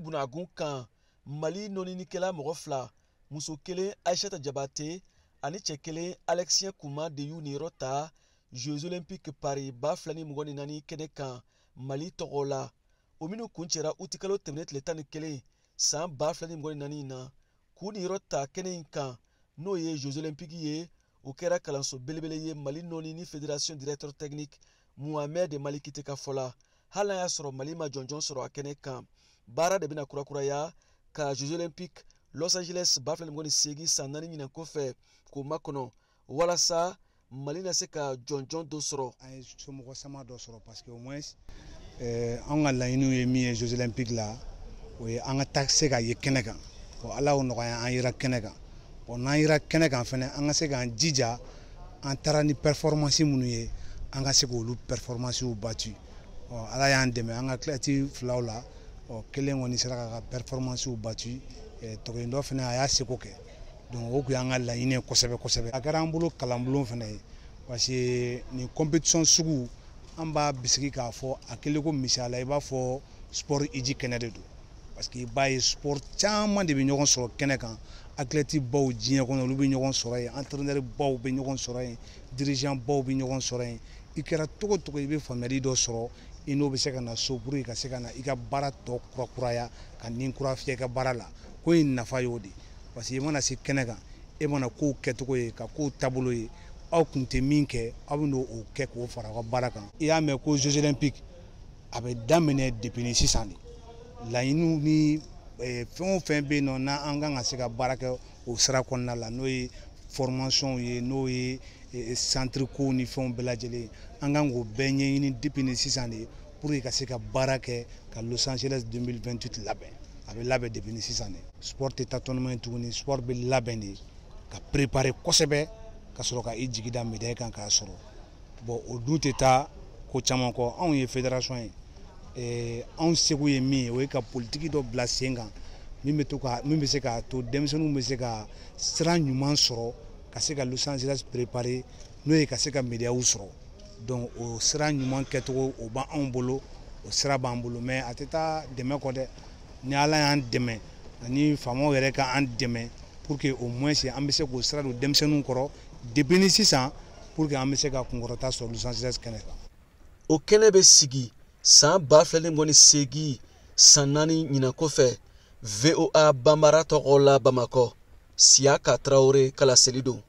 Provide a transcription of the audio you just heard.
bunagun kan Mali noninikɛla mɔgɔ fila muso kelen Aïssata Diabaté ani cɛ kelen Alexien Kouma de y'u niyɔrɔ ta Jeux Olympiques Paris 2024 kɛnɛ kan Mali tɔgɔ la. O minnu kun cɛra uti kalo tɛmɛnen tile 11 san 2024 na k'u niyɔrɔ ta kɛnɛ in kan n'o ye Jeux Olympiques ye. O kɛra kalanso belebele ye Mali nɔni ni Fédération Directeur Technique Mohamed Maliki tɛ ka fɔ la. Hali n'a y'a sɔrɔ Mali ma jɔnjɔn sɔrɔ a kɛnɛ kan, baara de bɛna kurakuraya ka Jeux Olympiques Los Angeles 2028 san 4 ɲinan kɔfɛ k'o makɔnɔ walasa Mali na se ka jɔnjɔn dɔ sɔrɔ. An ye somɔgɔ sama dɔ sɔrɔ parce que au moins an ka laɲiniw ye min ye Jeux Olympiques la o ye an ka taa se ka ye kɛnɛ kan. Ala y'o nɔgɔya an yera kɛnɛ kan. N'an yera kɛnɛ kan fɛnɛ an ka se k'an jija an taara ni performance minnu ye an ka se k'olu performances batu. Ala y'an dɛmɛ an ka kilati filaw la kelen kɔni sera k'a ka performances batu tɔgɔyen dɔ fɛnɛ a y'a seko kɛ donc o kun y'an ka laɲini kosɛbɛ kosɛbɛ. A kɛra an bolo kalanbulon fɛnɛ ye parce que ni compétition sugu an b'a bisigi k'a fɔ a kelen ko misaliya i b'a fɔ sport hiji kɛnɛ de don parce que i b'a ye sport caman de bɛ ɲɔgɔn sɔrɔ kɛnɛ kan. Athlètes baw diɲɛ kɔnɔ olu bɛ ɲɔgɔn sɔrɔ yen, entraîneurs baw bɛ ɲɔgɔn sɔrɔ yen, dirigeants baw bɛ ɲɔgɔn sɔrɔ yen. I kɛra togo togo i bɛ faamuyali dɔ sɔrɔ i n'o bɛ se ka na so pour que ka se ka na i ka baara tɔ kurakuraya ka ni kura fiyɛ i ka baara la. Ko in nafa y'o de parce que i mana se kɛnɛ kan e mana kow kɛcogo ye ka kow taabolo ye aw kun tɛ min kɛ aw bɛ n'o kɛ k'o fara aw ka baara kan. I y'a mɛn ko Jeux Olympiques a bɛ daminɛ depuis ni sisan de laɲiniw ni fɛn o fɛn bɛ yen nɔ n'an kan ka se ka baara kɛ o sira kɔnɔna la n'o ye formation ye n'o ye centre ko ni fɛnw bɛɛ lajɛlen an kan k'o bɛɛ ɲɛɲini depuis ni sisan de pour que ka se ka baara kɛ ka Los Angeles 2028 labɛn a bɛ labɛn depuis ni sisan de. Sport tɛ taa tournoi tuguni sport bɛ labɛn de ka préparer kosɛbɛ ka sɔrɔ ka i jigi da médaille kan k'a sɔrɔ bon o dun tɛ taa ko caman kɔ anw ye fédération ye anw seko ye min ye o ye ka politique dɔ bila sen kan min bɛ se k'a to denmisɛnninw bɛ se ka sira ɲuman sɔrɔ ka se ka Los Angeles préparer n'o ye ka se ka médailles sɔrɔ donc o sira ɲuman kɛcogo o b'anw bolo o sira b'an bolo mais a tɛ taa dɛmɛ kɔ dɛ ni Ala y'an dɛmɛ ani faamaw yɛrɛ ka an dɛmɛ pour que au moins an bɛ se k'o sira don denmisɛnninw kɔrɔ depuis ni sisan pour que an bɛ se ka kunkɔrɔta sɔrɔ Los Angeles kɛnɛ kan. O kɛnɛ bɛ sigi san 2028 san 4 ɲinan kɔfɛ VOA Bambara tɔgɔ la Bamakɔ Siaka Traoré kala seli don.